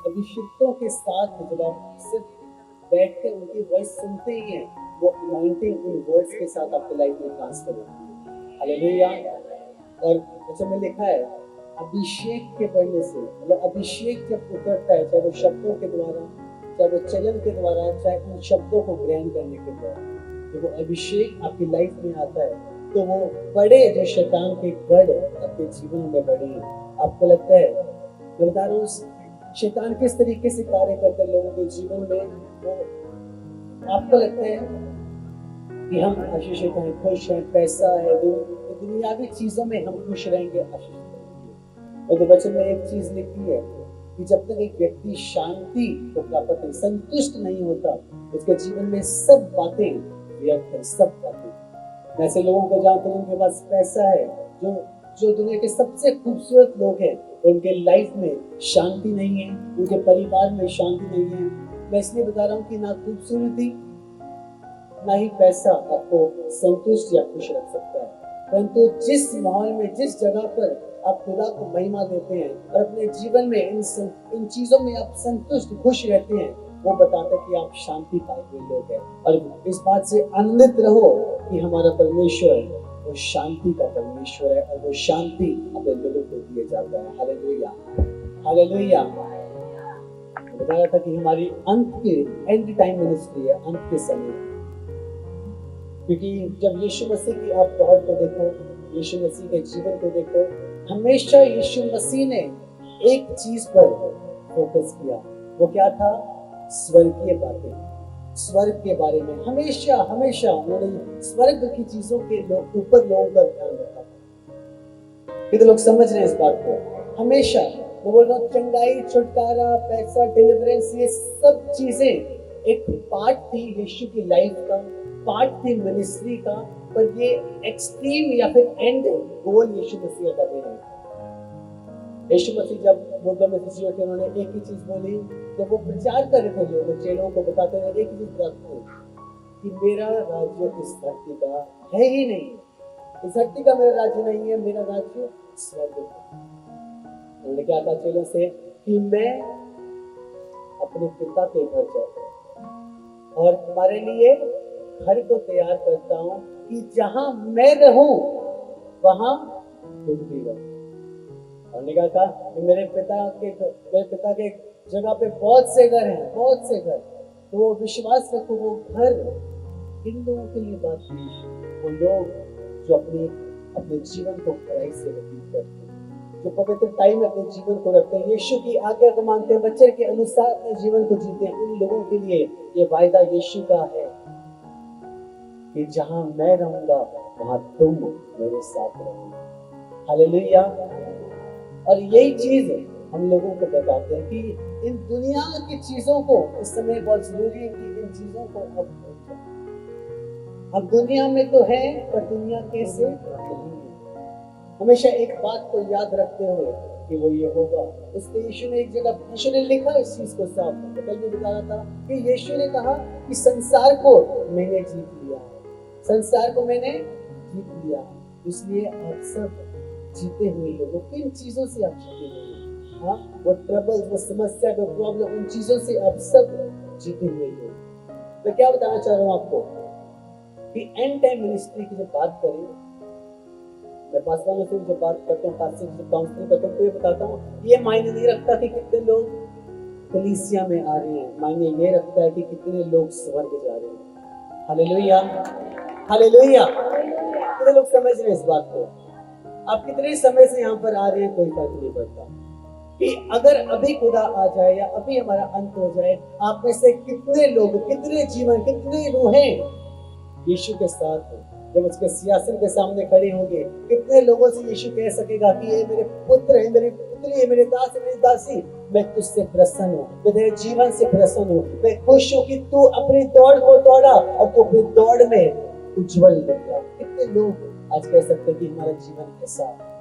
अभिषिक्तों के साथ जब आप सिर्फ बैठ के उनकी वॉइस सुनते ही हैं, वो अनॉइंटिंग उन वर्ड्स के साथ आपकी लाइफ में ट्रांसफर होती है। हालेलुया। और वचन में लिखा है अभिषेक के बढ़ने से, मतलब अभिषेक जब उतरता है, चाहे वो शब्दों के द्वारा, चाहे वो चलन के द्वारा, चाहे उन शब्दों को ग्रहण करने के द्वारा, जब वो अभिषेक आपकी लाइफ में आता है तो वो बड़े जो शैतान के गढ़ आपके जीवन में बड़े हैं। आपको लगता है, मैं बता रहा हूँ शैतान किस तरीके से कार्य करते हैं लोगों के जीवन में। वो आपको लगता है कि हम आशीष हैं, खुश हैं, पैसा है, दुनियावी चीजों में हम खुश रहेंगे, आशीष रहेंगे। और तो वचन में एक चीज लिखी है कि जब तक एक व्यक्ति शांति को प्राप्त नहीं, संतुष्ट नहीं होता, उसके जीवन में सब बातें व्यर्थ है, सब बातें। ऐसे लोगों को जानते हैं उनके पास पैसा है, जो दुनिया के सबसे खूबसूरत लोग हैं, उनके लाइफ में शांति नहीं है, उनके परिवार में शांति नहीं है। मैं इसलिए बता रहा हूँ कि ना खूबसूरती ना ही पैसा आपको संतुष्ट या खुश रख सकता है, परंतु जिस माहौल में, जिस जगह पर आप खुदा को महिमा देते हैं और अपने जीवन में इन चीजों में आप संतुष्ट खुश रहते हैं, वो बताता है कि आप शांति पाए हुए लोग हैं। और इस बात से आनंदित रहो कि हमारा परमेश्वर वो शांति का परमेश्वर है और वो शांति अपने लोगों को दिए जाता है। Hallelujah, hallelujah. बता रहा था कि हमारी एंड टाइम मिनिस्ट्री है, अंत के समय। क्योंकि जब यीशु मसीह की आप दौड़ को देखो, यीशु मसीह के जीवन को देखो, हमेशा यीशु मसीह ने एक चीज पर फोकस किया। वो क्या था? स्वर्गीय बातें, स्वर्ग के बारे में हमेशा हमेशा उन्होंने स्वर्ग की चीजों के ऊपर लोगों का ध्यान रखा। कितने लोग समझ रहे हैं इस बात को? हमेशा मैं बोल रहा हूँ, चंगाई, छुटकारा, पैसा, डिलीवरेंस, ये सब चीजें एक पार्ट थी यीशु की लाइफ का, पार्ट थी मिनिस्ट्री का, पर ये एक्सट्रीम या फिर एंड गोल यीशु मसीह का नहीं था। यीशु मसीह जब मुर्दों में से उठे, उन्होंने एक ही चीज बोली। जब वो प्रचार कर रहे थे, लोग चेलों को बताते रहे, एक ही चीज बताते थे कि मेरा राज्य इस धरती का है ही नहीं, इस धरती का मेरा राज्य नहीं है, मेरा राज्य स्वर्ग का। उन्होंने क्या कहा चेलों से कि मैं अपने पिता के घर जाता हूँ और तुम्हारे लिए घर को तैयार करता हूँ कि जहां मैं रहूं वहां तुम भी रहो। उन्होंने कहा कि मेरे पिता के जगह पे बहुत से घर हैं, बहुत से घर। तो वो विश्वास रखो, वो घर इन लोगों के लिए बात नहीं। वो लोग जो अपने जीवन को क्राइस्ट से व्यतीत करते हैं, जो पवित्र टाइम में अपने जीवन को रखते हैं, यीशु की आज्ञा को मानते हैं, वचन के अनुसार अपने जीवन को जीते हैं, उन लोगों के लिए ये वायदा यीशु का है कि जहां मैं रहूंगा वहां तुम मेरे साथ रहोगे। हालेलुया। और यही चीज हम लोगों को बताते हैं कि इन दुनिया की चीजों को इस समय बहुत जरूरी है कि इन चीजों को अब दुनिया में तो है पर दुनिया कैसे नहीं है। हमेशा एक बात को याद रखते हुए कि वो ये होगा। इसलिए यीशु ने एक जगह, यीशु ने लिखा इस चीज को साफ, कल भी बता रहा था कि यीशु ने कहा कि संसार को मैंने जीत लिया, संसार को मैंने जीत लिया। इसलिए आप सब जीते हुए लोगों, किन चीजों से आप जीते हुए? हाँ, वो ट्रबल, वो समस्या, वो प्रॉब्लम, उन चीजों से आप सब जीते हुए लोग। मैं क्या बताना चाह रहा हूँ आपको कि एंड टाइम मिनिस्ट्री की जब बात करें, मैं पासवानों से जब बात करता हूँ, पास से जब काउंसलिंग करता हूँ, तो ये बताता हूँ, ये मायने नहीं रखता कि कितने लोग कलीसिया में आ रहे हैं, मायने ये रखता है कि कितने लोग स्वर्ग जा रहे हैं। Hallelujah, hallelujah. कितने लोग समझ रहे हैं इस बात को? आप कितने समय से यहाँ पर आ रहे हैं, कोई फर्क नहीं पड़ता कि अगर अभी खुदा आ जाए या अभी हमारा अंत हो जाए, आप में से कितने लोग, कितने जीवन, कितने रूहें यीशु के साथ हैं। जब उसके सिंहासन के सामने खड़ी होंगे, कितने लोगों से यीशु कह सकेगा कि ये मेरे पुत्र है, मेरी पुत्री है, मेरे दास है, मेरी दासी, मैं तुझसे प्रसन्न हूँ, मैं तेरे जीवन से प्रसन्न हूँ, मैं खुश हूँ कि तू अपनी दौड़ को दौड़ा और तू अपनी दौड़ में उज्जवल निकला। कितने लोग आज कह सकते हैं कि हमारा जीवन कैसा है?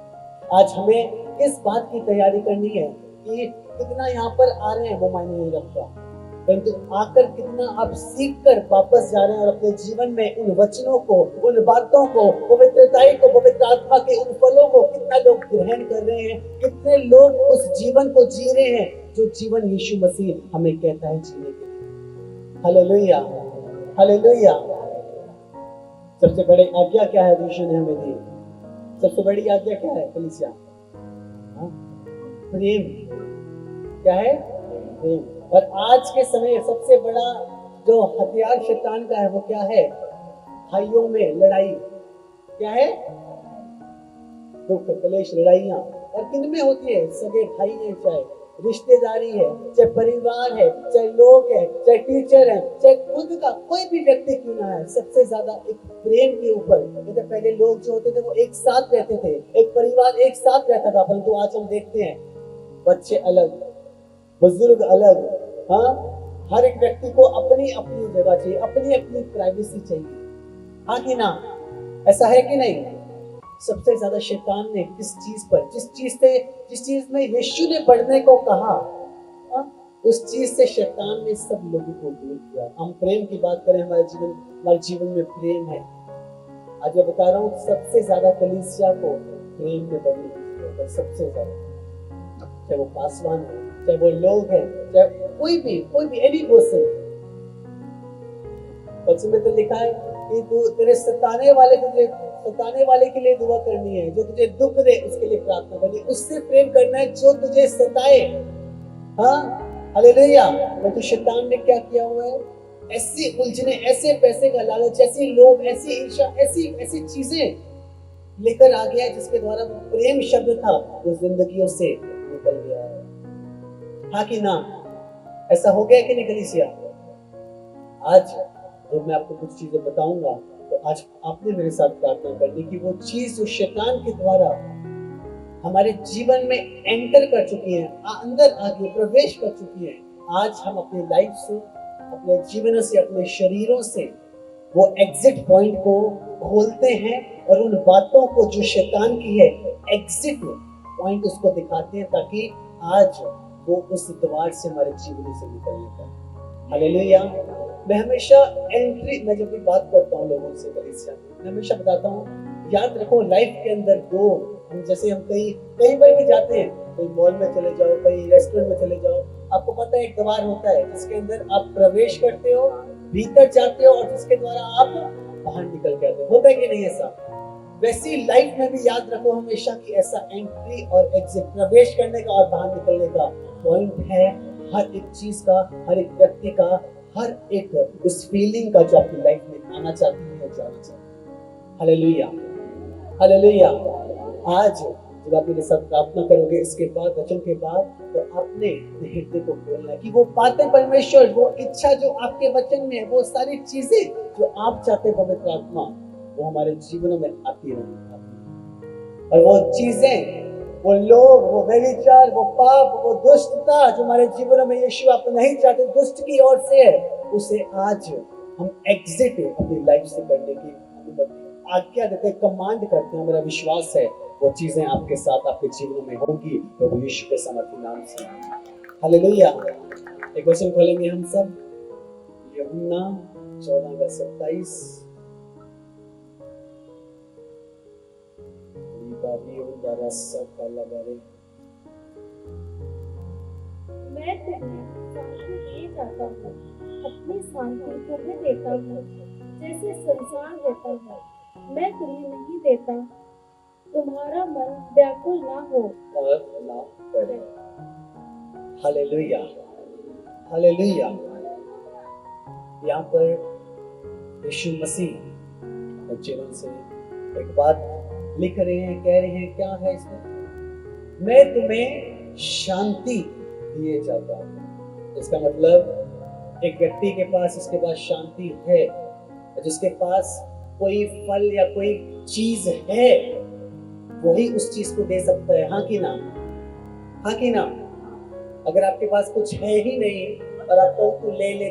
आज हमें इस बात की तैयारी करनी है कि कितना यहाँ पर आ रहे हैं वो मायने नहीं रखता, परंतु आकर कितना आप सीख कर वापस जा रहे हैं और अपने जीवन में उन वचनों को, उन बातों को, पवित्रताई को, पवित्र आत्मा के उन फलों को कितना लोग ग्रहण कर रहे हैं, कितने लोग उस जीवन को जी रहे हैं जो जीवन यीशु मसीह हमें कहता है जीने के लिए। Hallelujah, hallelujah. सबसे बड़ी आज्ञा क्या है यीशु ने हमें दी? सबसे बड़ी आज्ञा क्या है कलीसिया? प्रेम। क्या है? प्रेम। और आज के समय सबसे बड़ा जो हथियार शैतान का है वो क्या है? भाइयों में लड़ाई। क्या है? दुख, कलेश, लड़ाइयां। और किन में होती है? सगे भाई हैं, चाहे रिश्तेदारी है, चाहे परिवार है, चाहे लोग है, चाहे टीचर है, चाहे खुद का कोई भी व्यक्ति क्यों ना है, सबसे ज्यादा एक प्रेम के ऊपर। जैसे पहले लोग जो होते थे वो एक साथ रहते थे, एक परिवार एक साथ रहता था, परंतु आज हम देखते हैं बच्चे अलग, बुजुर्ग अलग। हाँ, हर एक व्यक्ति को अपनी अपनी जगह चाहिए, अपनी अपनी प्राइवेसी चाहिए। हाँ कि ना? ऐसा है कि नहीं? सबसे ज्यादा शैतान ने किस चीज पर, जिस चीज में यीशु ने बढ़ने को कहा, उस चीज से शैतान ने सब लोगों को दूर किया। हम प्रेम की बात करें, हमारे जीवन में प्रेम है। आज मैं बता रहा हूँ सबसे ज्यादा कलीसिया को प्रेम में बढ़ने की जरूरत है, सबसे ज्यादा। चाहे वो पासवान है, चाहे वो लोग हैं, चाहे कोई भी एनी पर्सन। बच्चे में तो लिखा है कि तू तेरे सताने वाले के लिए दुआ करनी है, जो तुझे दुख दे उसके लिए प्रार्थना करनी है, उससे प्रेम करना है जो तुझे सताए। हाँ, हालेलुया। तो शैतान ने क्या किया हुआ है? ऐसी उलझने, ऐसे पैसे का लालच, ऐसी लोभ, ऐसी ईर्ष्या, ऐसी चीजें लेकर आ गया जिसके द्वारा वो प्रेम शब्द था वो जिंदगियों से निकल गया है। हाँ कि ना? ऐसा हो गया कि नहीं कलीसिया? आज जब मैं आपको कुछ चीजें बताऊंगा तो आज आपने मेरे साथ प्रार्थना करनी कि वो चीज जो शैतान के द्वारा हमारे जीवन में एंटर कर चुकी है, अंदर आके प्रवेश कर चुकी है, आज हम अपनी लाइफ से, अपने जीवन से, अपने शरीरों से वो एग्जिट पॉइंट को खोलते हैं और उन बातों को जो शैतान की है एग्जिट पॉइंट उसको दिखाते हैं, ताकि आज वो उस द्वार से हमारे जीवन से निकलने का। हालेलुया। मैं हमेशा मैं जब भी बात करता हूँ लोगों से कलीसिया में, मैं हमेशा बताता हूँ, याद रखो लाइफ के अंदर दो, हम कहीं पर भी जाते हैं, कोई मॉल में चले जाओ, कहीं रेस्टोरेंट में चले जाओ, आपको पता है एक द्वार होता है जिसके अंदर आप प्रवेश करते हो, भीतर जाते हो और जिसके द्वारा आप बाहर निकल के आते हो। होता है कि नहीं ऐसा? वैसी लाइफ में भी याद रखो हमेशा कि ऐसा एंट्री और एग्जिट, प्रवेश करने का और बाहर निकलने का पॉइंट है हर एक चीज का, हर एक व्यक्ति का, हर एक उस फीलिंग का जो आपकी लाइफ में आना चाहती है, जाना चाहती है। Hallelujah, hallelujah. आज जब आप मेरे साथ प्रार्थना करोगे इसके बाद, वचन के बाद, तो आपने हृदय को खोलना है कि वो बातें परमेश्वर, वो इच्छा जो आपके वचन में है, वो सारी चीजें जो आप चाहते हैं पवित्र आत्मा, वो हमारे जीवनों में आती रहेंगी। और वो चीजें, वो लोग, वो व्यभिचार, वो पाप, वो दुष्टता जो हमारे जीवनों में यीशु आप नहीं चाहते, दुष्ट की ओर से है, उसे आज हम एग्जिट अपनी लाइफ से करने की अनुमति, आज्ञा देते, कमांड करते हैं। मेरा विश्वास है वो चीजें आपके साथ, आपके जीवन में होंगी प्रभु यीशु के सामर्थी नाम से। हालेलुया। एक वचन खोलेंगे हम सब, यूहन्ना 14:27। मैं तुम्हें शांति दिए जाता हूँ, अपनी शांति तुम्हें देता हूँ, जैसे संसार देता है, मैं तुम्हें नहीं देता। तुम्हारा मन व्याकुल ना हो और ना करे। Hallelujah, hallelujah. यहाँ पर यीशु मसीह जीवन से एक बात लिख रहे हैं, कह रहे हैं, क्या है इसमें? मैं तुम्हें शांति दिए जाता हूँ। इसका मतलब एक व्यक्ति के पास, इसके पास शांति है, जिसके पास कोई फल या कोई चीज है, वही उस चीज को दे सकता है। हाँ कि ना? हाँ कि ना? अगर आपके पास कुछ है ही नहीं और आप कहो तू ले ले,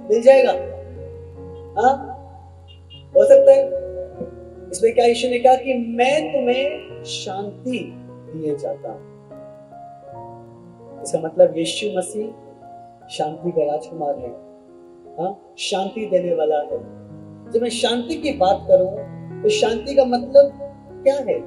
मिल जाएगा? हाँ, हो सकता है। इसमें क्या यीशु ने कहा कि मैं तुम्हें शांति दिए जाता हूं। इसका मतलब यीशु मसीह शांति का राजकुमार है, हाँ, शांति देने वाला है। जब मैं शांति की बात करूं तो शांति का मतलब क्या है?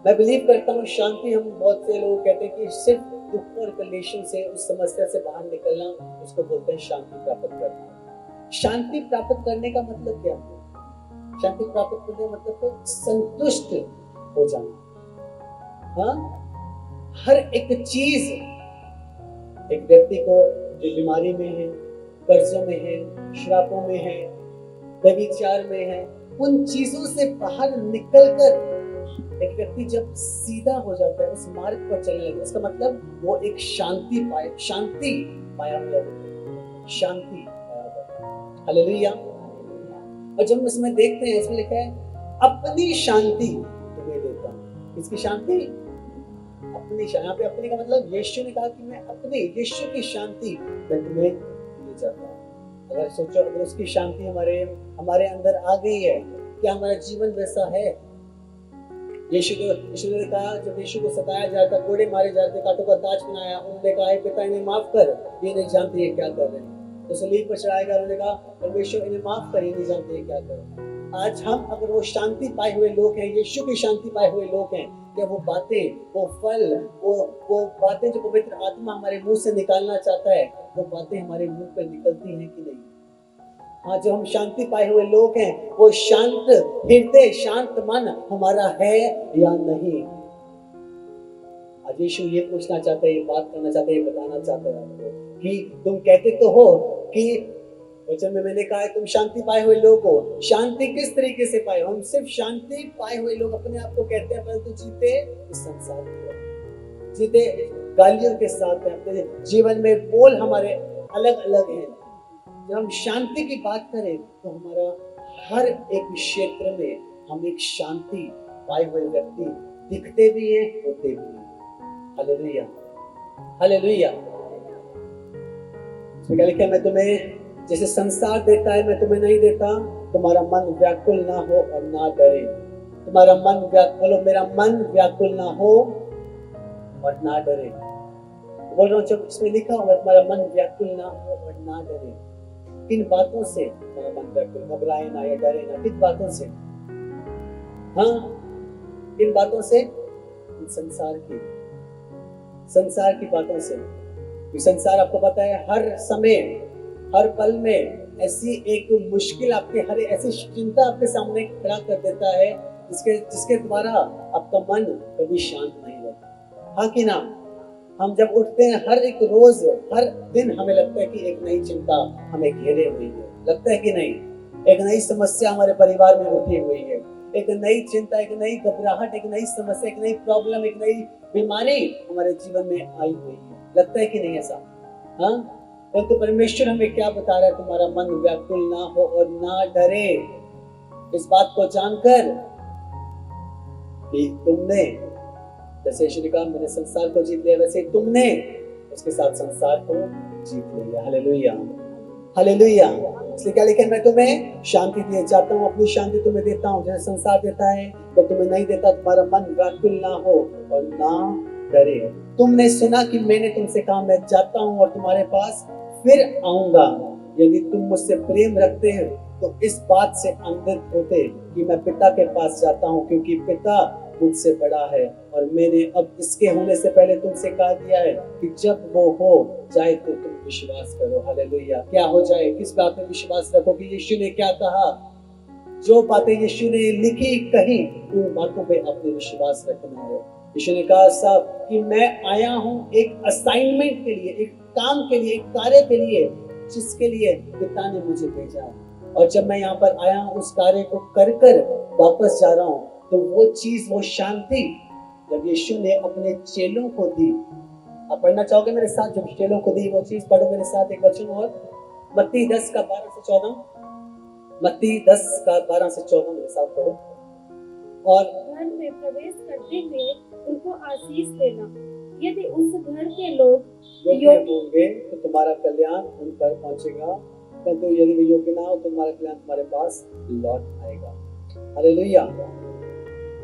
मैं बिलीव करता हूँ शांति, हम बहुत से लोग कहते हैं कि सिर्फ दुख और कलेशों से, उस समस्या से बाहर निकलना, उसको बोलते हैं शांति प्राप्त करना। शांति प्राप्त करने का मतलब क्या है? शांति प्राप्त करने का मतलब है संतुष्ट हो जाना। हाँ, हर एक चीज, एक व्यक्ति को जो बीमारी में है, कर्जों में है, श्रापों में है, व्यभिचार में है, उन चीजों से बाहर निकलकर एक व्यक्ति जब सीधा हो जाता है, उस मार्ग पर चलने लगता है, इसका मतलब वो एक शांति पाया हुआ, शांति पाया हुआ। हालेलुया। और जब हम इसमें देखते हैं, इसमें लिखा है अपनी शांति तुम्हें देता हूं। किसकी शांति? अपनी शांति। यहाँ पे अपनी का मतलब यीशु ने कहा कि मैं अपनी, यीशु की शांति मैं तुम्हें दे जाता हूँ। अगर सोचो, अगर उसकी शांति हमारे अंदर आ गई है, क्या हमारा जीवन वैसा है? यीशु ने कहा, जब यीशु को सताया जाता, कोड़े मारे जाते, कांटों का ताज बनाया, उन्होंने कहा पिता इन्हें माफ कर, ये नहीं जानते ये क्या कर रहे हैं। तो सलीब पर चढ़ाया गया, उन्होंने कहा परमेश्वर इन्हें माफ कर, ये नहीं जानते ये क्या कर रहे हैं। आज हम अगर वो शांति पाए हुए लोग हैं, यीशु की शांति पाए हुए लोग हैं, क्या वो बातें, वो फल, वो बातें जो पवित्र आत्मा हमारे मुंह से निकालना चाहता है, वो बातें हमारे मुंह पर निकलती हैं कि नहीं? हाँ, जो हम शांति पाए हुए लोग हैं, वो शांत हृदय, शांत मन हमारा है या नहीं? आज यीशु ये पूछना चाहता है, ये बात करना चाहता है, ये बताना चाहता है आपको कि तुम कहते तो हो कि वचन में मैंने कहा है तुम शांति पाए हुए लोग हो। शांति किस तरीके से पाए? हम सिर्फ शांति पाए हुए लोग अपने आप को कहते हैं, परंतु जीते इस संसार में, जीते गालियों के साथ हैं, अपने जीवन में बोल हमारे अलग अलग हैं। जब हम शांति की बात करें तो हमारा हर एक क्षेत्र में हम एक शांति पाए हुए व्यक्ति दिखते भी हैं, होते भी हैं। Hallelujah, hallelujah. क्या लिखा है? मैं तुम्हें जैसे संसार देता है मैं तुम्हें नहीं देता, तुम्हारा मन व्याकुल ना हो और ना डरे। तुम्हारा मन व्याकुल, मेरा मन व्याकुल ना हो और ना डरे। बोल रहा हूँ, जब इसमें लिखा हुआ तुम्हारा मन व्याकुल ना हो और ना डरे, किन बातों से तुम्हारा मन व्याकुल? घबराए ना या डरे ना, किन बातों से? हाँ, किन बातों से? संसार की बातों से। संसार आपको पता है हर समय, हर पल में ऐसी एक मुश्किल आपके, हर ऐसी चिंता आपके सामने खड़ा कर देता है जिसके द्वारा आपका मन कभी शांत नहीं रहता। हाँ कि ना? हम जब उठते हैं हर एक रोज, हर दिन हमें लगता है कि एक नई चिंता हमें घेरे हुई है, लगता है कि नहीं? एक नई समस्या हमारे परिवार में उठी हुई है, एक नई चिंता, एक नई घबराहट, एक नई समस्या, एक नई प्रॉब्लम, एक नई बीमारी हमारे जीवन में आई हुई है, लगता है कि नहीं ऐसा? हाँ, तो परमेश्वर हमें क्या बता रहा है? तुम्हारा मन व्याकुल ना हो और ना डरे, इस बात को जानकर कि तुमने, जैसे यीशु ने कहा मैंने संसार को जीत लिया, वैसे तुमने उसके साथ संसार को जीत लिया। Hallelujah, hallelujah. इसलिए क्या लिखा है? मैं तुम्हें शांति दिए जाता हूँ, अपनी शांति तुम्हें देता हूँ। जैसे संसार देता है तो तुम्हें नहीं देता। तुम्हारा मन व्याकुल ना हो और ना डरे। तुमने सुना कि मैंने तुमसे कहा मैं जाता हूँ और तुम्हारे पास फिर आऊंगा। यदि तुम मुझसे प्रेम रखते हैं तो इस बात से आनंदित होते कि मैं पिता के पास जाता हूँ, क्योंकि पिता मुझसे बड़ा है और मैंने अब इसके होने से पहले तुमसे कहा दिया है कि जब वो हो जाए तो तुम विश्वास करो। हालेलुया। क्या हो जाए? किस बात में विश्वास रखो कि यीशु ने क्या कहा, जो बातें यीशु ने लिखी कही, उन बातों पे अपने विश्वास रखना है। यीशु ने कहा साहब कि मैं आया हूँ एक असाइनमेंट के लिए, एक काम के लिए, एक कार्य के लिए, जिसके लिए पिता ने मुझे भेजा। और जब मैं यहाँ पर आया हूँ उस कार्य को कर वापस जा रहा हूँ, तो वो चीज, वो शांति जब यीशु ने अपने चेलों को दी, आप पढ़ना चाहोगे मेरे साथ? जब चेलों को दी वो चीज, पढ़ो मेरे साथ एक वचन और, मत्ती 10 का 12 से 14, मत्ती 10 का 12 से 14 मेरे साथ पढ़ो। और घर में प्रवेश करते हुए उनको आशीष देना। यदि उस घर के लोग योग्य होंगे तो तुम्हारा कल्याण उन पर पहुंचेगा, परंतु यदि वे योग्य ना हो तो तुम्हारा कल्याण तुम्हारे पास लौट आएगा। हालेलुया।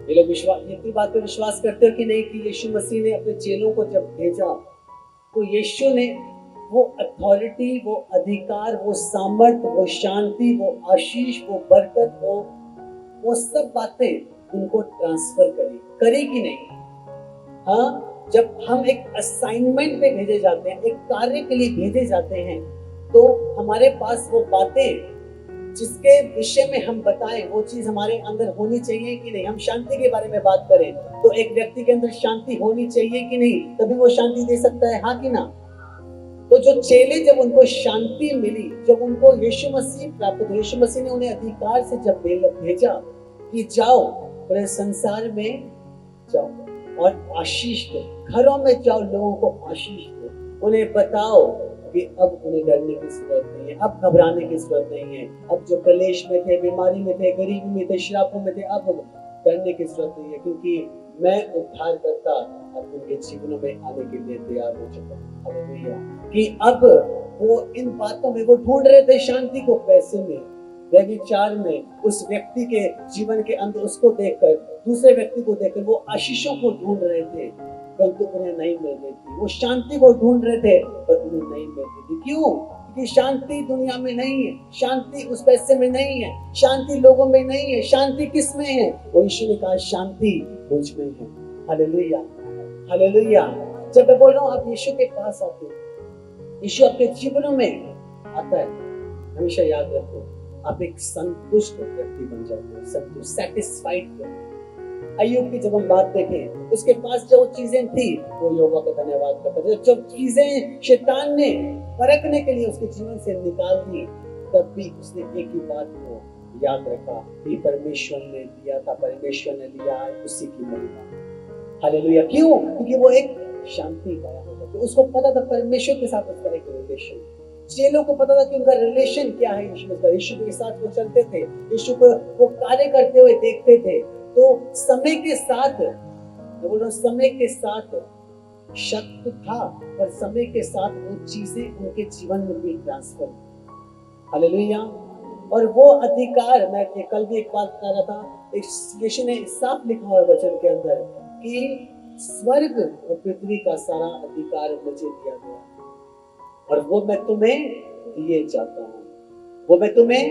ये लोग इतनी बात पे विश्वास करते हो कि नहीं कि यीशु मसीह ने अपने चेलों को जब भेजा तो यीशु ने वो अथॉरिटी, वो अधिकार, वो सामर्थ्य, वो शांति, वो आशीष, वो बरकत, वो सब बातें उनको ट्रांसफर करी कि नहीं? हाँ, जब हम एक असाइनमेंट पे भेजे जाते हैं, एक कार्य के लिए भेजे जाते हैं, तो हमारे पास वो बातें जिसके विषय में हम बताएं, वो चीज हमारे अंदर होनी चाहिए कि नहीं? हम शांति के बारे में बात करें तो एक व्यक्ति के अंदर शांति होनी चाहिए कि नहीं? तभी वो शांति दे सकता है, हाँ कि ना? तो जो चेले, जब उनको शांति मिली, जब उनको यीशु मसीह प्राप्त हुआ, यीशु मसीह ने उन्हें अधिकार से जब भेजा कि जाओ पूरे संसार में जाओ और आशीष दो, घरों में जाओ, लोगों को आशीष दो, उन्हें बताओ कि अब उन्हें डरने की जरूरत नहीं है, अब घबराने की जरूरत नहीं है, अब जो कलेश में थे, बीमारी में थे, गरीबी में थे, श्रापों में थे, अब डरने की जरूरत नहीं है, क्योंकि मैं उद्धार करता अब उनके जीवनों में आने के लिए तैयार हो चुका हूँ। हालेलुया। कि अब वो इन बातों में, वो ढूंढ रहे थे शांति को पैसे में, व्यभिचार में, उस व्यक्ति के जीवन के अंदर उसको देखकर, दूसरे व्यक्ति को देखकर वो आशीषों को ढूंढ रहे थे, परंतु उन्हें नहीं मिल रही थी। वो शांति को ढूंढ रहे थे पर उन्हें नहीं मिल रही थी। क्यों? क्योंकि शांति दुनिया में नहीं है, शांति उस पैसे में नहीं है, शांति लोगों में नहीं है, शांति किस में है? वो यीशु ने कहा शांति मुझ में है। Hallelujah, hallelujah. जब मैं बोल रहा हूँ आप यीशु के पास आते हो, यीशु आपके जीवनों में आता है, हमेशा याद रखो आप एक संतुष्ट व्यक्ति बन जाते हो, संतुष्ट, सैटिस्फाइड। अय्यूब की जब हम बात देखें, उसके पास जो चीजें थी वो यहोवा का धन्यवाद करता था। जो चीजें शैतान ने परखने के लिए उसके जीवन से निकाल दी, तब भी उसने एक ही बात को याद रखा कि परमेश्वर ने दिया था, परमेश्वर ने लिया है, उसी की महिमा। हालेलुया। क्यों? क्योंकि वो एक शांति पाया होता था, उसको पता था परमेश्वर के साथ उसका एक रिलेशन। चेलों को पता था कि उनका रिलेशन क्या है यीशु का, यीशु के साथ वो चलते थे, यीशु को वो कार्य करते हुए देखते थे। तो समय के साथ, मैं बोल रहा हूं समय के साथ शक तो था, पर समय के साथ वो चीजें उनके जीवन में भी ट्रांसफर। हालेलुया। और वो अधिकार, मैं कल भी एक बात बता रहा था, यीशु ने साफ लिखा हुआ वचन के अंदर कि स्वर्ग और पृथ्वी का सारा अधिकार मुझे दिया गया और वो मैं तुम्हें दिए जाता हूँ, वो मैं तुम्हें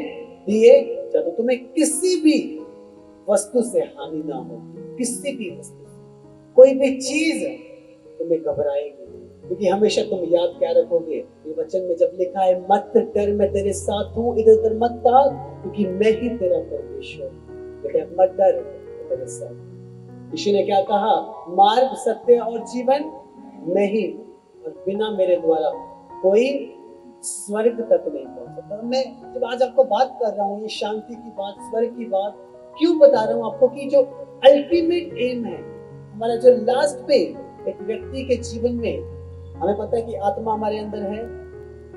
दिए जाता हूँ। तुम्हें किसी भी वस्तु से हानि ना हो, किसी भी वस्तु से, कोई भी चीज तुम्हें घबराएगी, क्योंकि हमेशा तुम याद क्या रखोगे? ये वचन में जब लिखा है मत डर, मैं तेरे साथ हूँ, इधर उधर मत भाग, क्योंकि मैं ही तेरा परमेश्वर। मत डर, तेरे साथ। यीशु ने क्या कहा? मार्ग, सत्य और जीवन मैं ही, और बिना मेरे द्वारा कोई स्वर्ग तक नहीं पहुंच सकता। मैं जब आज आपको बात कर रहा हूँ, ये शांति की बात, स्वर्ग की बात क्यों बता रहा हूँ आपको? कि जो अल्टीमेट एम है हमारा, जो लास्ट पे एक व्यक्ति के जीवन में, हमें पता है कि आत्मा हमारे अंदर है,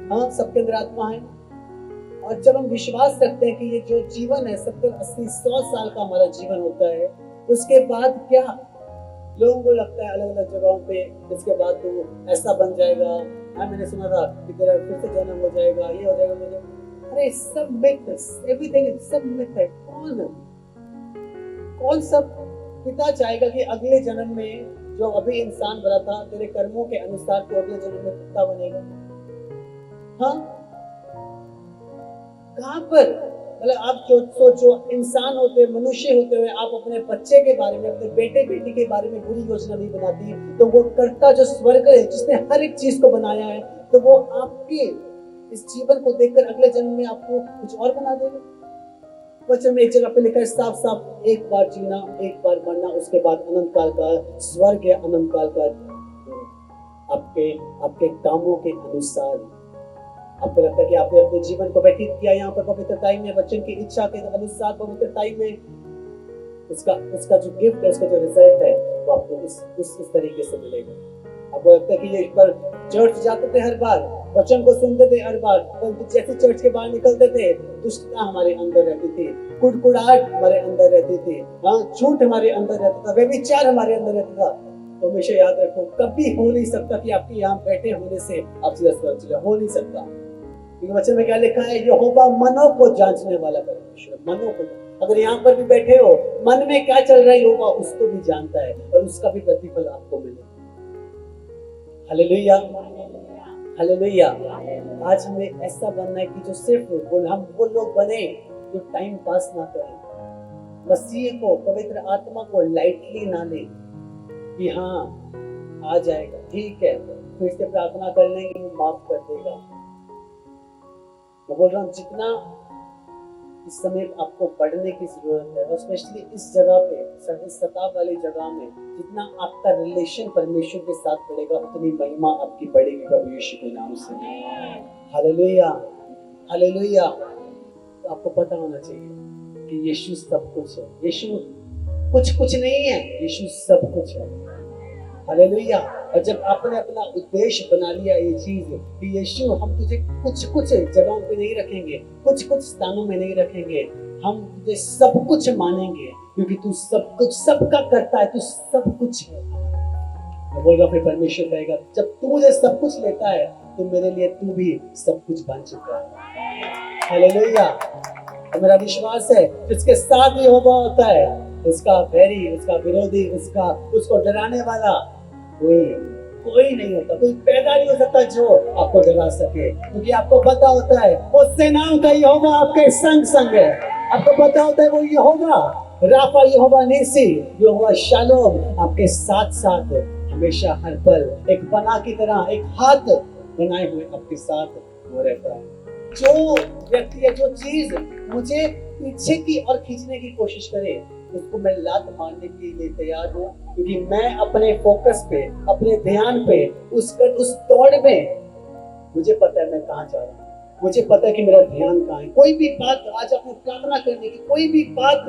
हाँ सबके अंदर आत्मा है, और जब हम विश्वास रखते हैं कि ये जो जीवन है 70, 80, 100 साल का हमारा जीवन होता है, उसके बाद क्या? लोगों को लगता है अलग अलग जगहों पे, इसके बाद तो ऐसा बन जाएगा, हाँ मैंने सुना था कि तेरा फिर से जन्म हो जाएगा, ये हो जाएगा, मुझे अरे सब मिथ, एवरीथिंग सब मिथ है। कौन सब पिता चाहेगा कि अगले जन्म में जो अभी इंसान बना था, तेरे कर्मों के अनुसार तो अगले जन्म में कुत्ता बनेगा? हाँ, कहां पर? मतलब आप जो सोचो, इंसान होते, मनुष्य होते हुए आप अपने बच्चे के बारे में, अपने बेटे बेटी के बारे में बुरी योजना नहीं बनाती, तो वो करता जो स्वर्ग है, जिसने हर एक चीज को बनाया है, तो वो आपके इस जीवन को देखकर अगले जन्म में आपको कुछ और बना देगा। वचन में एक जगह पे लिखा है साफ साफ, एक बार जीना, एक बार मरना, उसके बाद अनंत काल का स्वर्ग है, अनंत काल का आपके आपके कामों के अनुसार। आपको लगता है कि आपने अपने जीवन को व्यतीत किया यहाँ पर पवित्रताई में, वचन की इच्छा के अनुसार पवित्रताई में, उसका जो गिफ्ट है, उसका जो रिजल्ट है, वो आपको इस तरीके से मिलेगा। आपको लगता है कि ये एक बार चर्च जाते थे, हर बार वचन को सुनते थे, हर बार, परंतु जैसे चर्च के बाहर निकलते थे, दुष्टता हमारे अंदर रहती थी, कुड़कुड़ाहट हमारे अंदर रहती थी, हाँ झूठ हमारे अंदर रहता था, व्यभिचार हमारे अंदर रहता था। तो हमेशा याद रखो, कभी हो नहीं सकता कि आपके यहाँ बैठे होने से आप सीधा स्वर्ग चले, हो नहीं सकता। वचन में क्या लिखा है? यहोवा मनों को जांचने वाला परमेश्वर, मनों को। अगर यहाँ पर भी बैठे हो, मन में क्या चल रहा है, यहोवा उसको भी जानता है और उसका भी प्रतिफल आपको मिलेगा। Hallelujah, hallelujah. आज हमें ऐसा बनना है कि जो सिर्फ हम वो लोग बने जो टाइम पास ना करें, मसीह को, पवित्र आत्मा को लाइटली ना लें कि हाँ आ जाएगा, ठीक है, फिर से प्रार्थना कर लेंगे, वो माफ कर देगा। मैं बोल रहा हूँ जितना इस समय आपको पढ़ने की जरूरत है, और स्पेशली इस जगह पे, इस सताव वाली जगह में, जितना आपका रिलेशन परमेश्वर के साथ बढ़ेगा, उतनी महिमा आपकी बढ़ेगी प्रभु यीशु के नाम से। Hallelujah, hallelujah. तो आपको पता होना चाहिए कि यीशु सब कुछ है, यीशु कुछ कुछ नहीं है, यीशु सब कुछ है। हालेलुया। और जब आपने अपना उद्देश्य बना लिया ये चीज कि यीशु हम तुझे कुछ कुछ जगहों पे नहीं रखेंगे, कुछ कुछ स्थानों में नहीं रखेंगे, हम तुझे सब कुछ मानेंगे क्योंकि तू सब कुछ सबका करता है, तू सब कुछ है। मैं बोल रहा हूँ, फिर परमेश्वर कहेगा जब तू मुझे सब कुछ लेता है तो मेरे लिए तू भी सब कुछ बन चुका है। हालेलुया। तो मेरा विश्वास है जिसके साथ यहोवा होता है, उसका बैरी, उसका विरोधी, उसको डराने वाला कोई नहीं होता, कोई पैदा नहीं हो सकता जो आपको डरा सके, क्योंकि आपको पता होता है वो सेनाओं का यहोवा आपके संग संग है। आपको पता होता है वो यहोवा राफा, यहोवा नीसी, यहोवा शालोम आपके साथ साथ हमेशा हर पल एक पनाह की तरह, एक हाथ बनाए हुए आपके साथ वो रहता है। जो व्यक्ति या जो चीज मुझे पीछे की और खींचने की कोशिश करे, उसको मैं लात मारने के लिए तैयार हूँ, क्योंकि मैं अपने फोकस पे, अपने ध्यान पे, उस दौड़ में मुझे पता है मैं कहाँ जा रहा हूँ, मुझे पता है कि मेरा ध्यान कहाँ है। कोई भी बात आज अपने प्रार्थना करने की, कोई भी बात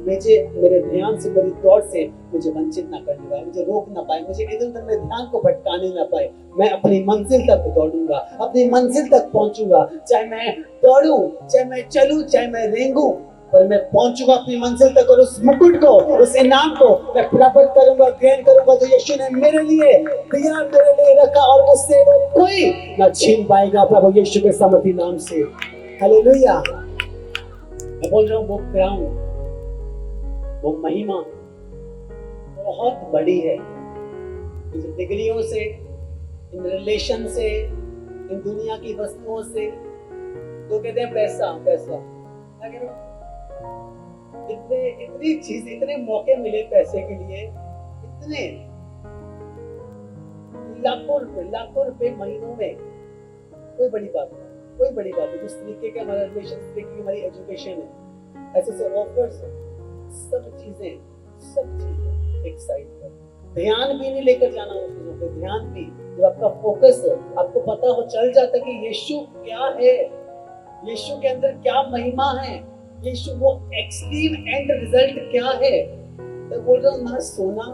मेरे ध्यान से, मेरी दौड़ से मुझे वंचित ना करने पाए, मुझे रोक ना पाए, मुझे इधर उधर मेरे ध्यान को भटकाने ना पाए। मैं अपनी मंजिल तक दौड़ूंगा, अपनी मंजिल तक पहुंचूंगा, चाहे मैं दौड़ूं, चाहे मैं चलूं, चाहे मैं रेंगूं, पर मैं पहुंचूंगा अपनी मंजिल तक, और उस मुकुट को, उस इनाम को मैं प्राप्त करूंगा, ग्रहण करूंगा जो यीशु ने मेरे लिए दिया, मेरे लिए रखा, और मुझसे वो कोई ना छीन पाएगा प्रभु यीशु के सामर्थी नाम से। हालेलुया। मैं बोल रहा हूँ वो क्राउन, वो महिमा बहुत बड़ी है। इन डिग्रियों से, इन रिलेशन से, इन दुनिया की वस्तुओं से, तो कहते हैं पैसा पैसा, क्या कह रहे हो? इतनी चीज, इतने मौके मिले पैसे के लिए, इतने लाखों रुपए महीनों में, कोई बड़ी बात नहीं, कोई बड़ी बात नहीं। जिस तरीके का हमारा रिलेशन, जिस तरीके की हमारी एजुकेशन है, ऐसे ऑफर्स, सब चीजें एक साइड पर, ध्यान भी नहीं लेकर जाना उस चीजों पे, ध्यान भी, जब आपका फोकस आपको पता हो चल जाता कि यीशु क्या है, यीशु के अंदर क्या महिमा है, यीशु वो एक्सट्रीम एंड रिजल्ट क्या है। मैं बोल रहा हूँ, ना सोना,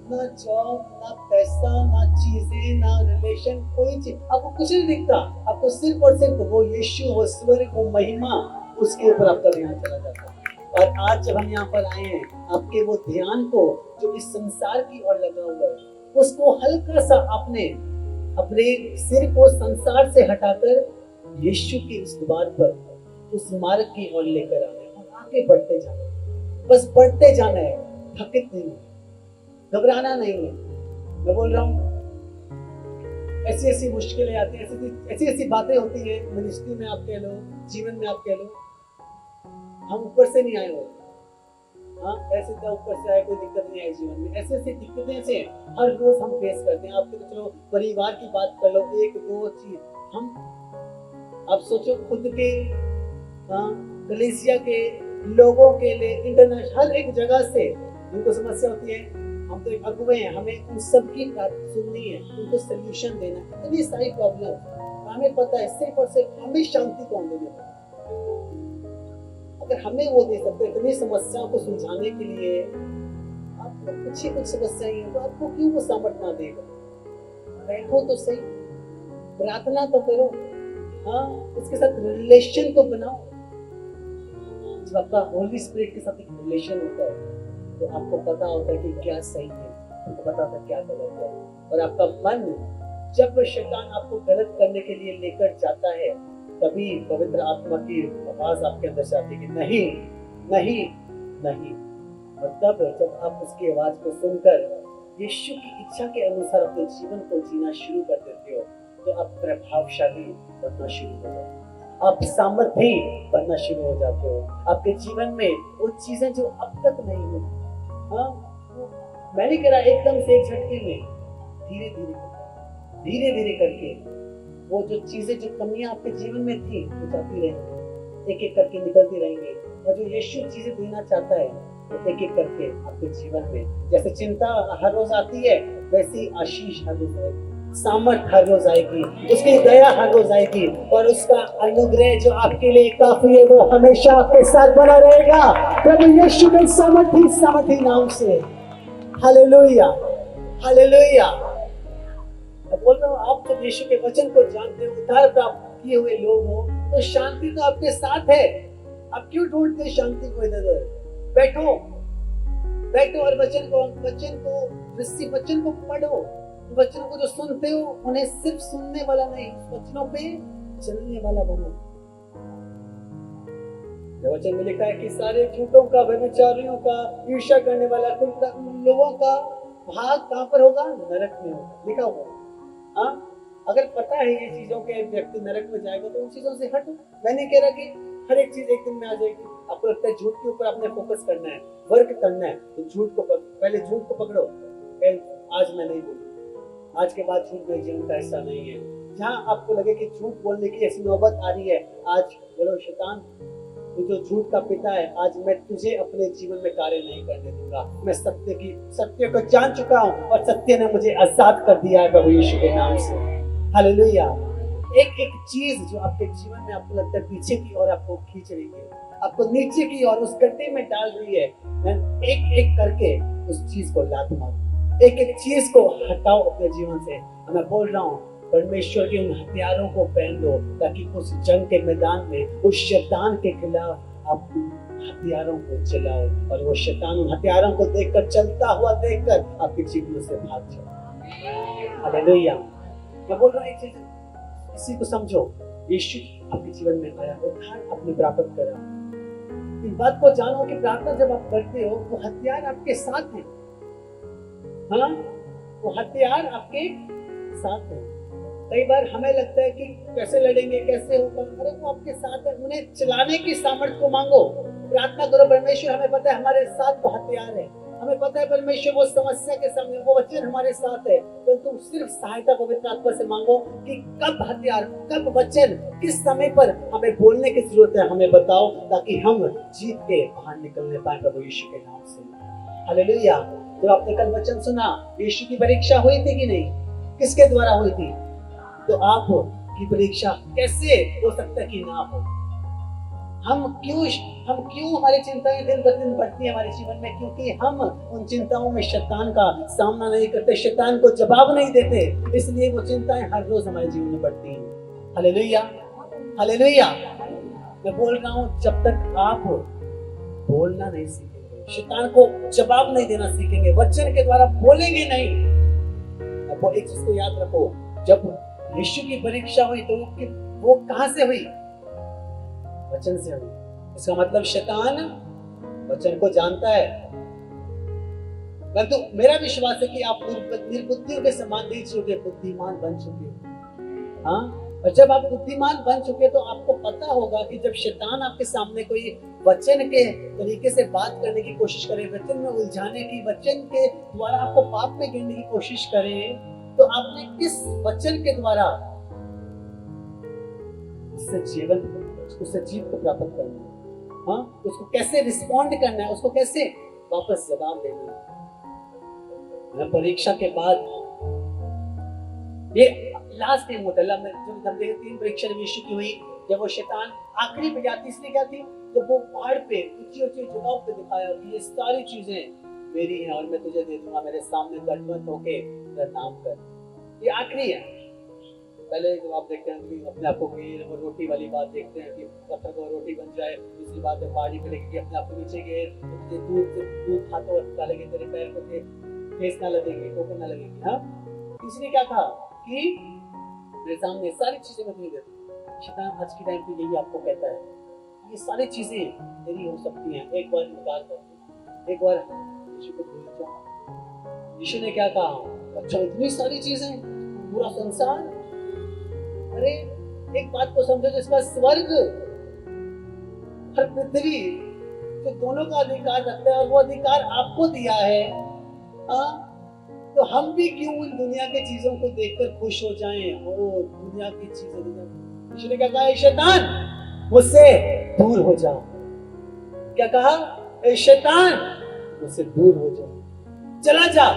ना जॉब, ना पैसा, ना चीजें, ना रिलेशन, कोई चीज आपको कुछ नहीं दिखता, आपको सिर्फ और सिर्फ वो यीशु, वो स्वर्ग, वो महिमा, उसके ऊपर आपका ध्यान चला जाता है। और आज जब हम यहाँ पर आए हैं, आपके वो ध्यान को जो इस संसार की ओर लगा हुआ है, उसको हल्का सा अपने सिर को संसार से हटाकर यीशु के उस द्वार पर, उस मार्ग की ओर लेकर आना है, और आगे बढ़ते जाना है, बस बढ़ते जाना है, थकित नहीं है, घबराना नहीं है। मैं बोल रहा हूँ, ऐसी मुश्किलें आती हैं, ऐसी बातें होती हैं, मिनिस्ट्री में आप कह लो, जीवन में आप कह लो, हम ऊपर से नहीं आए हो, हाँ ऐसे तो ऊपर से आए, कोई दिक्कत नहीं आई जीवन में, ऐसे दिक्कतें से हर रोज हम फेस करते हैं। आपके तो चलो परिवार की बात कर लो, एक दो चीज हम, आप सोचो खुद के, कलीसिया के लोगों के लिए, इंटरनेशनल हर एक जगह से जिनको समस्या होती है, हम तो एक अगुवे हैं, हमें उन सबकी बात सुननी है, उनको सोल्यूशन देना है। इतनी सारी प्रॉब्लम हमें पता है, सिर्फ और सिर्फ हमें शांति कौन देगा? अगर हमें वो दे सकते, इतनी समस्याओं को सुलझाने के लिए, आपको कुछ ही कुछ समस्याएं हैं, तो आपको क्यों वो सामर्थ ना देगा? बैठो तो सही, प्रार्थना तो करो, हाँ उसके साथ रिलेशन तो बनाओ। जब आपका होली स्पिरिट के साथ एक रिलेशन होता है, तो आपको पता होता है कि क्या सही है, आपको पता होता है क्या गलत है, और आपका मन, जब शैतान आपको गलत करने के लिए लेकर जाता है, तभी पवित्र आत्मा की आवाज आपके अंदर से आती है कि नहीं नहीं नहीं। और तब जब आप उसकी आवाज को सुनकर यीशु की इच्छा के अनुसार अपने जीवन को जीना शुरू कर देते हो तो आप प्रभावशाली बनना शुरू हो जाते हो, आप सामर्थ्य बनना शुरू हो जाते हो। आपके जीवन में वो चीजें जो अब तक नहीं हुई, हाँ, मैं नहीं कह रहा एकदम से एक झटके में, धीरे धीरे धीरे करके वो जो चीजें, जो कमियां आपके जीवन में थी वो जाती रहेंगी, एक एक करके निकलती रहेंगी। और जो यीशु चीजें देना चाहता है वो एक एक करके आपके जीवन में, जैसे चिंता हर रोज आती है वैसी आशीष हर रोज आएगी, सामर्थ हर रोज आएगी, उसकी दया हर रोज आएगी, और उसका अनुग्रह जो आपके लिए काफी है वो हमेशा आपके साथ बना रहेगा प्रभु यीशु के सामर्थी नाम से। Hallelujah, hallelujah. मैं बोल रहा हूँ, आप जब यीशु के वचन को जानते हो, उद्धार प्राप्त किए हुए लोग हो, तो शांति तो आपके साथ है। आप क्यों ढूंढते शांति को इधर उधर? बैठो बैठो और वचन को पढ़ो। वचनों को जो सुनते हो उन्हें सिर्फ सुनने वाला नहीं, वचनों पे चलने वाला बनो। वचन में लिखा है कि सारे झूठों का, व्यभिचारियों का, ईर्ष्या करने वाला लोगों का भाग कहाँ पर होगा? नरक में होगा, लिखा हुआ। हाँ, अगर पता है ये चीजों के व्यक्ति नरक में जाएगा तो उन चीजों से हटो। मैं नहीं कह रहा कि हर एक चीज एक दिन में आ जाएगी। आपको लगता है झूठ के ऊपर आपने फोकस करना है, वर्क करना है, तो पहले झूठ को पकड़ो। आज मैं नहीं बोलूँ, आज के बाद झूठ मेरे जीवन का हिस्सा नहीं है। जहाँ आपको लगे कि झूठ बोलने की ऐसी नौबत आ रही है, आज बोलो शैतान, तू जो झूठ का पिता है, आज मैं तुझे अपने जीवन में कार्य नहीं करने दूंगा। मैं सत्य को जान चुका हूँ और सत्य ने मुझे आजाद कर दिया है प्रभु यीशु के नाम से। हालेलुया। एक एक चीज जो आपके जीवन में आपको लगता है पीछे की ओर आपको खींच रही है, आपको नीचे की ओर उस गड्ढे में डाल रही है, एक एक करके उस चीज को लात मारो, एक एक चीज को हटाओ अपने जीवन से। मैं बोल रहा हूँ, परमेश्वर के उन हथियारों को पहन लो, ताकि उस जंग के मैदान में उस शैतान के खिलाफ आप हथियारों को चलाओ, और वो शैतान उन हथियारों को देखकर, चलता हुआ देखकर आपके जीवन से भाग जाए। हालेलुया। मैं बोल रहा हूँ एक चीज, इसी को समझो, यीशु आपके जीवन में आया, उद्धार आपने प्राप्त करा। इस बात को जानो कि प्रार्थना जब आप करते हो वो हथियार आपके साथ है। हाँ, वो हथियार आपके साथ है। कई बार हमें लगता है कि कैसे लड़ेंगे, कैसे होगा, अरे वो आपके साथ है। उन्हें चलाने की सामर्थ्य को मांगो, प्रार्थना करो। परमेश्वर, हमें पता है हमारे साथ वो हथियार है, हमें पता है परमेश्वर वो समस्या के सामने वो वचन हमारे साथ है, परंतु सिर्फ सहायता पवित्र आत्मा से मांगो कि कब हथियार, कब वचन, किस समय पर हमें बोलने की जरूरत है, हमें बताओ, ताकि हम जीत के बाहर निकलने पाए प्रभु यीशु के नाम से। हालेलुया। तो आपने कल वचन सुना, यीशु की परीक्षा हुई थी कि नहीं? किसके द्वारा हुई थी? तो आप की परीक्षा कैसे हो सकता है कि ना हो? हम क्यों हमारी चिंताएं दिन प्रतिदिन बढ़ती है हमारे जीवन में? क्योंकि हम उन चिंताओं में शैतान का सामना नहीं करते, शैतान को जवाब नहीं देते, इसलिए वो चिंताएं हर रोज हमारे जीवन में बढ़ती हैं। Hallelujah, hallelujah. मैं बोल रहा हूँ, जब तक आप बोलना नहीं सीखेंगे, शैतान को जवाब नहीं देना सीखेंगे, वचन के द्वारा बोलेंगे नहीं। अब वो एक चीज को याद रखो, जब यीशु की परीक्षा हुई तो वो कहां से हुई? वचन से हुई। इसका मतलब शैतान वचन को जानता है। परंतु मेरा विश्वास है कि आप निर्बुद्धियों के समान नहीं चुके, बुद्धिमान बन चुके। हाँ, और जब आप बुद्धिमान बन चुके तो आपको पता होगा कि जब शैतान आपके सामने कोई वचन के तरीके से बात करने की कोशिश करे, वचन में उलझाने की, वचन के द्वारा आपको पाप में गिरने की कोशिश करे, तो आपने किस वचन के द्वारा उससे जीत को प्राप्त करना है? हाँ, उसको कैसे रिस्पॉन्ड करना है, उसको कैसे वापस जवाब देना है। परीक्षा के बाद ये लास्ट टाइम होता है, जब 3 परीक्षा यीशु की हुई, जब वो शैतान आखिरी पे जाती, इसलिए क्या थी, जब वो पहाड़ पे ऊंची जगहों पे दिखाया कि ये सारी चीजें मेरी हैं और मैं तुझे दे दूंगा, मेरे सामने दंडवत होके प्रणाम कर। ये आखिरी है। पहले जब आप देखते हैं कि अपने आप को और रोटी वाली बात देखते हैं कि पत्थर को रोटी बन जाए, दूसरी बात है पहाड़ी पे लेके अपने आप को नीचे गिर, दूध हाथों डालेंगे, तेरे पैर को ठेस ना लगेगी, ठोकर ना लगेगी। हाँ, तीसरी क्या था कि मेरे सामने सारी चीजें मैं तुम्हें दे दूं। शैतान आज के टाइम पे यही आपको कहता है, ये सारी चीजें तेरी हो सकती हैं, एक बार इनकार कर दो, एक बार यीशु को भूल जाओ, यीशु ने क्या कहा? अच्छा, इतनी सारी चीजें, पूरा संसार, अरे एक बात को समझो, जिसका स्वर्ग और पृथ्वी जो दोनों का अधिकार रखता है और वो अधिकार आपको दिया है, तो हम भी क्यों उन दुनिया की चीजों को देखकर खुश हो जाएं? ओ दुनिया की चीजें, यीशु ने क्या कहा? शैतान मुझसे दूर हो जाओ। क्या कहा? ए शैतान मुझसे दूर हो जाओ, चला जा।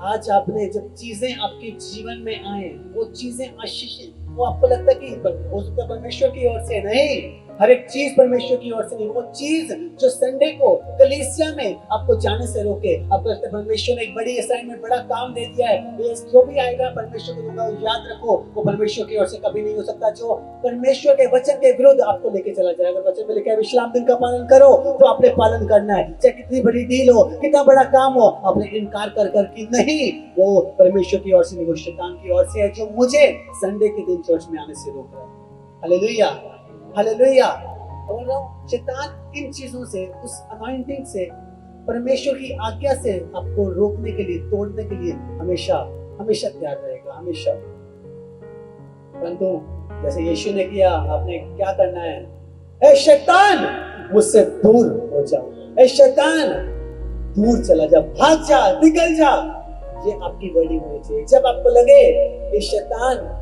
आज आपने जब चीजें आपके जीवन में आए, वो चीजें आशीष, वो आपको लगता है कि हो सकता है परमेश्वर की ओर से, नहीं, हर एक चीज परमेश्वर की ओर से नहीं। वो चीज जो संडे को कलीसिया में आपको जाने से रोके, आपको लगता है परमेश्वर ने एक बड़ी असाइनमेंट, बड़ा काम दे दिया है, ये जो भी आएगा परमेश्वर को दूंगा, याद रखो वो परमेश्वर की ओर से कभी नहीं हो सकता। जो परमेश्वर के वचन के विरुद्ध आपको लेके चला जाएगा। अगर वचन में लिखा है विश्राम दिन का पालन करो, तो आपने पालन करना है, चाहे कितनी बड़ी डील हो, कितना बड़ा काम हो, आपने इनकार कर कर कि नहीं, वो परमेश्वर की ओर से नहीं, वो शैतान की ओर से है, जो मुझे संडे के दिन चर्च में आने से रोक रहा है। Hallelujah, hallelujah. बोल रहा हूँ, शैतान इन चीजों से, उस अनॉइंटिंग से, परमेश्वर की आज्ञा से आपको रोकने के लिए, तोड़ने के लिए हमेशा हमेशा तैयार रहेगा, हमेशा। परंतु जैसे यीशु ने किया, आपने क्या करना है? ए शैतान मुझसे दूर हो जाओ, ए शैतान दूर चला जा, भाग जा, निकल जा। ये आपकी वर्डिंग होनी चाहिए। जब आपको लगे ये शैतान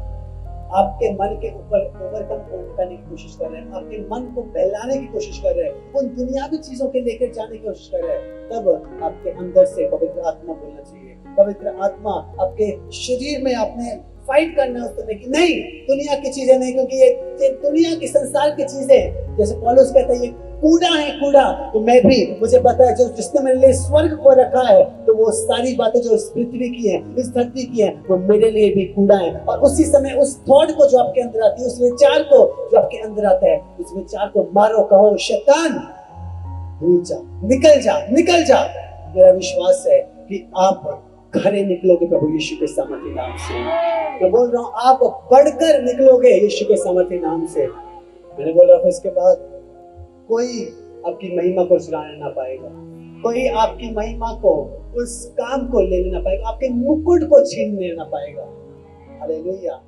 आपके मन के ऊपर ओवरकम करने की कोशिश कर रहे हैं, आपके मन को बहलाने की कोशिश कर रहे हैं, उन दुनियावी चीजों के लेकर जाने की कोशिश कर रहे हैं, तब आपके अंदर से पवित्र आत्मा बोलना चाहिए। पवित्र आत्मा आपके शरीर में आपने फाइट करना है उस तरह की, नहीं, दुनिया की चीजें नहीं, क्योंकि ये दुनिया की, संसार की चीजें, जैसे पौलुस कहता है, ये कूड़ा है, कूड़ा। तो मैं भी, मुझे पता है, जो जिसने मेरे लिए स्वर्ग को रखा है, तो वो सारी बातें जो इस पृथ्वी की है, इस धरती की है, वो मेरे लिए भी कूड़ा है। और उसी समय उस थॉट को जो आपके अंदर आती है, उस विचार को जो आपके अंदर आता है, उस विचार को मारो, कहो शैतान भूल जा, निकल जा, निकल जा। मेरा विश्वास है कि आप घरे निकलोगे प्रभु यीशु के सामर्थ्य नाम से। मैं बोल रहा हूँ, आप बढ़कर निकलोगे यीशु के सामर्थ्य नाम से। मैंने बोल रहा, इसके बाद कोई आपकी महिमा को चुराने ना पाएगा, कोई आपकी महिमा को, उस काम को लेने ना पाएगा, आपके मुकुट को छीनने ना पाएगा। हालेलुया।